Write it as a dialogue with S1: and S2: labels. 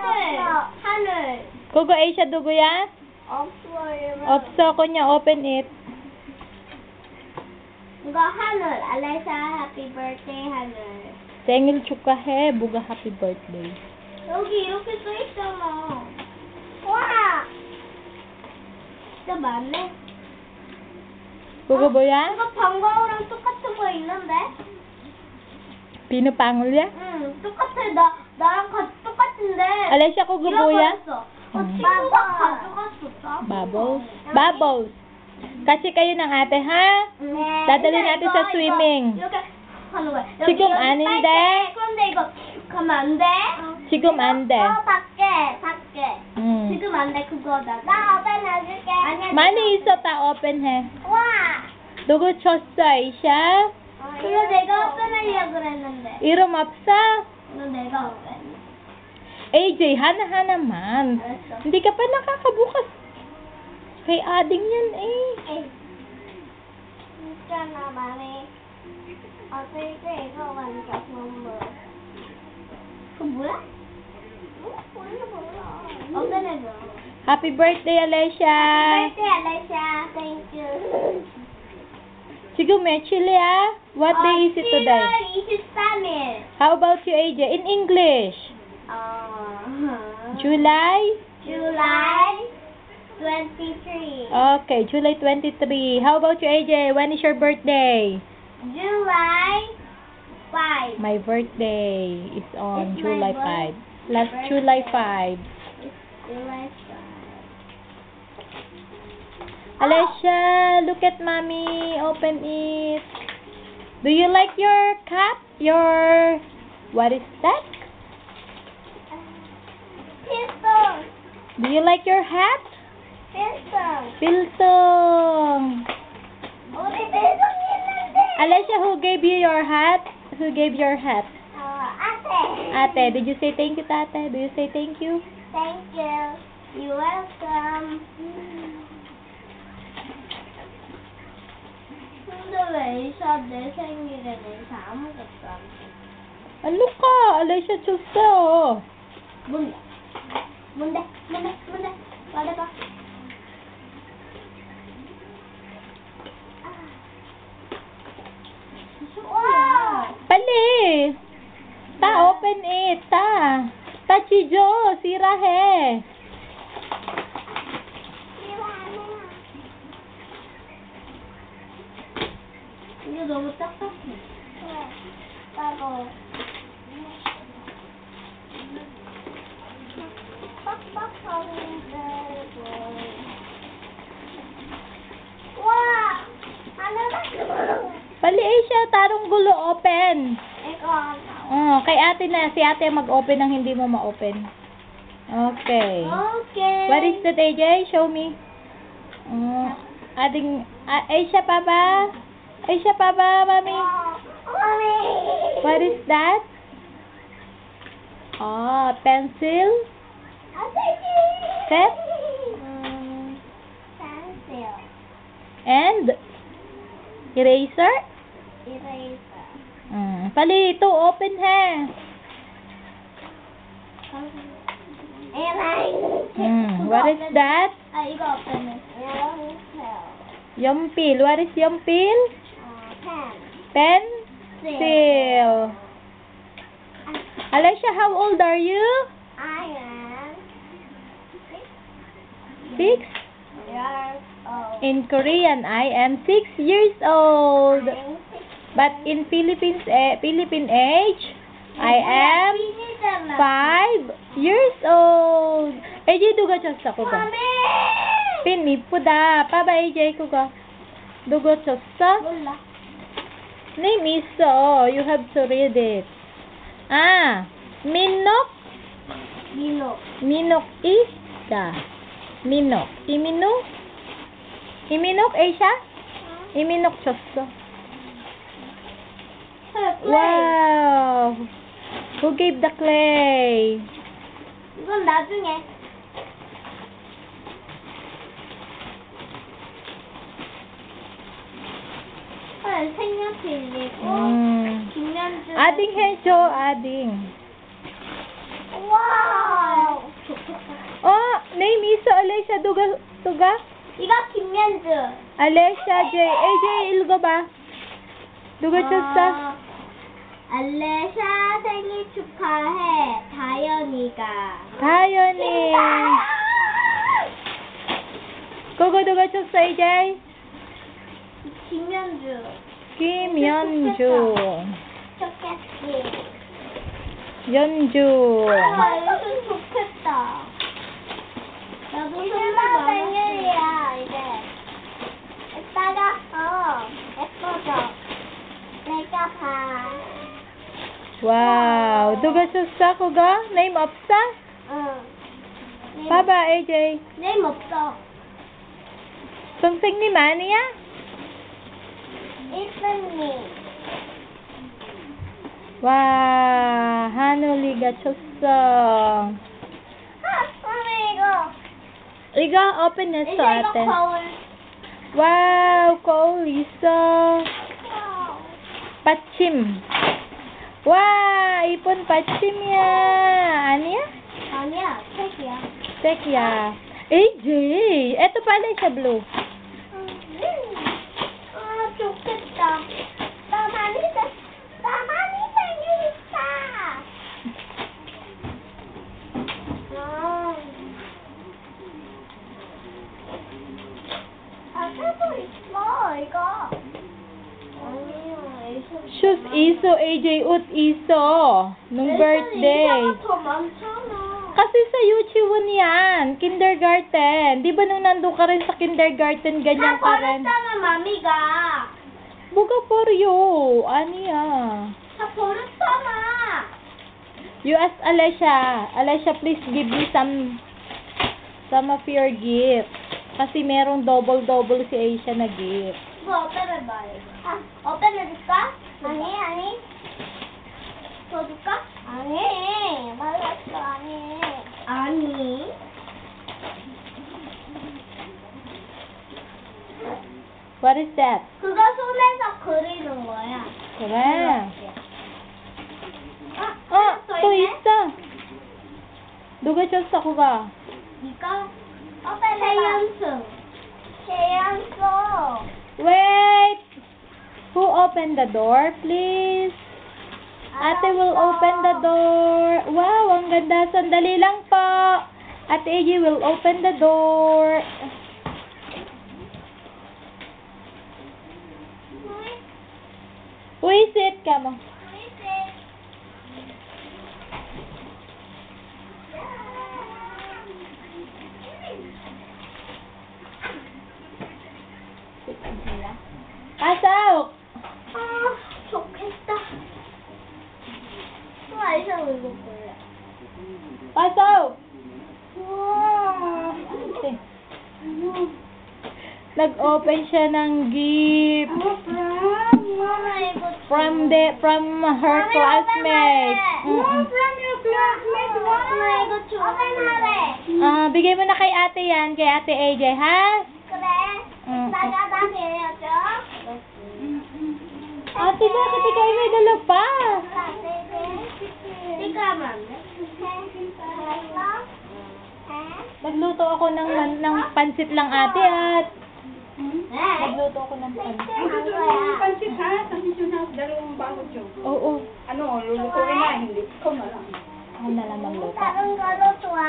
S1: 하늘.
S2: 그거 Asia 누구야?
S1: 없어요.
S2: 없어. 그냥 open it.
S1: 이거 하늘. 알레샤 happy birthday 하늘.
S2: 생일 축하해. 뭐가 happy birthday.
S1: 여기 이렇게 써 있잖아. 와. 진짜 많네.
S2: 그거 뭐야?
S1: 이거 방과후랑 똑같은 거 있는데?
S2: Pinupangol
S1: 응, 똑같아. 나랑 똑같은데.
S2: Alessia, 그거 뭐야?
S1: 잃어버렸어.
S2: 음.
S1: 친구가 가져갔어.
S2: Bubbles. Bubbles. Kasi kayo ng ate, ha?
S1: 네.
S2: dadalhin natin sa swimming.
S1: 이렇게 하는 거야.
S2: 지금 아닌데.
S1: 그런데 이거 가면 안 돼?
S2: 지금 안 돼.
S1: 밖에.
S2: 음.
S1: 지금 안 돼, 그거다. 나 오pen 해줄게. 아니야.
S2: Mani 있어, 다 open 해.
S1: 와.
S2: 누구 줬어, Asia?
S1: 그거 내가 오pen 하려고 그랬는데.
S2: 이름 없어?
S1: 이거 내가 오pen.
S2: AJ, hana-hanaman.
S1: 알았어.
S2: Hindi ka pa nakakabukas. Kay ading yan eh.
S1: 있잖아, 말해. 어떨 때 이거 완전 선물. 그 뭐야? 몰라. 오pen 해줘.
S2: Happy birthday, Alessia.
S1: birthday, Alessia. Thank you.
S2: 지금 며칠이야? What day is it today?
S1: 7월 23일.
S2: How about you, AJ? In English. July?
S1: July 23.
S2: Okay, July 23. How about you, AJ? When is your birthday?
S1: July 5.
S2: My birthday is on
S1: It's
S2: July
S1: my
S2: 5. Last July 5.
S1: July 5.
S2: Alessia, look at mommy. Open it. Do you like your cap? Your... What is that?
S1: Pistol.
S2: Do you like your hat?
S1: Pistol.
S2: Piltong.
S1: 우리 pistol 있는데.
S2: Alessia, who gave you your hat? Who gave your hat?
S1: ate.
S2: Ate, did you say thank you, tate? Do you say thank you?
S1: Thank you. You're welcome. 근데 왜 이사 내 생일에 내사 아무것도 안 해?
S2: Ano ka? Alessia 줬어.
S1: 뭔데? 말해봐. 와!
S2: Pali. Ta, open it. Ta. Ta, Chijo. Sira he.
S1: 이거 너무 딱딱해. 따가워. 빡빡하는데. 와! 하나가
S2: Pali, Asia. Tarong gulo open.
S1: 이거
S2: Oh, kay ate na. Si ate mag-open ng hindi mo ma-open. Okay.
S1: Okay.
S2: What is that, AJ? Show me. Asia, Papa. Asia, Papa, Mommy.
S1: Mommy.
S2: What is that? Oh, pencil. Set.
S1: Pencil.
S2: And eraser.
S1: Eraser.
S2: Pali, ito open he. What is that?
S1: 이거 open 해.
S2: Yompil. What is yompil?
S1: Pen.
S2: Pencil. Alessia, how old are you?
S1: I am
S2: 6?
S1: 6 years old.
S2: In Korean, I am 6 years old.
S1: I'm 6.
S2: But in Philippine age, I am 5 years old. AJ, duga 쳤어, 그거.
S1: Mommy!
S2: 핀 이쁘다. 봐봐, AJ, 그거. 누구 쳤어?
S1: 몰라.
S2: Name 있어. You have to read it. Minok.
S1: 민호.
S2: Minok isda. Minok. Iminok? Iminok, Asia? Iminok 쳤어. Wow! Who gave the clay?
S1: 이건 나중에. 색연필이고 김연주.
S2: Ading hecho, ading.
S1: 와우.
S2: Alessia, tuga.
S1: 이거 김연주.
S2: Alessia, AJ 읽어봐. 누가 쳤어?
S1: 알레샤 생일 축하해. 다현이가.
S2: 다현이. 그거 누가 쳤어, AJ?
S1: 김연주.
S2: 김연주.
S1: 좋겠지.
S2: 연주.
S1: 아, 이거 좋겠다. 나도 설마 생일이야, 이제. 이따가, 예뻐져. 내가 봐.
S2: 와우. 누가 쳤어, 그거? Name 없어?
S1: 응.
S2: 봐봐, AJ.
S1: 네임 없어.
S2: 선생님 아니야?
S1: 일순이.
S2: 와, 한울이가 쳤어.
S1: 엄마 이거.
S2: 이거 오픈했어,
S1: 이거
S2: ate.
S1: 거울.
S2: 와우, 거울 있어. 받침. 와, 이쁜 받침이야. 아니야?
S1: 아니야, 책이야.
S2: Tekya. AJ, eto pala siya blue.
S1: 아, 좋겠다. 나만이 생일 있다. 아까도 있어, 이거. 아니요,
S2: Shoes iso, AJ ut iso. Nung birthday.
S1: 더 많잖아.
S2: Kasi sa Yuchiwon yan, kindergarten. Di ba nung nandun ka rin sa kindergarten, ganyan ka rin?
S1: 버렸잖아, 마미가.
S2: Buga poryo. Aniya.
S1: 다 버렸잖아.
S2: You ask Alessia. Alessia, please give me some of your gift. Kasi merong double si Aisha na gift.
S1: 이거 어빼내봐요. 어빼내줄까? 아니. 더 줄까? 아니. 말랐어, 아니.
S2: What is that?
S1: 그거 손에서 그리는 거야.
S2: 그래.
S1: 또
S2: 또
S1: 있네?
S2: 있어. 누가 줬어, 그거?
S1: 이거? 최연수.
S2: Wait! Who opened the door, please? Ate will open the door. Wow, ang ganda. Sandali lang po. Ate AJ will open the door. Who is it? Come on. Pasok!
S1: 아, 좋겠다. 아이샤 이거 볼래.
S2: Pasok!
S1: 우와.
S2: Nag-open siya ng gift
S1: Mama, 이거
S2: from her classmate.
S1: from your classmate. Mama, 이거 줘. 오픈하래.
S2: Bigay mo na kay ate yan, kay ate AJ, ha?
S1: 그래.
S2: 응.
S1: 나가다 해야죠.
S2: Ate, bakit ikaw may dala pa?
S1: 잠깐만.
S2: Nagluto ako ng pansit lang ate at nagluto ako ng pansit.
S3: Pansit ha? Sabi nyo na dalawang bakod yun.
S2: Oo,
S3: Ano, lulutuin na, hindi. Ikaw na lang.
S2: ako na lang magluto.
S1: 다른 거로 좋아.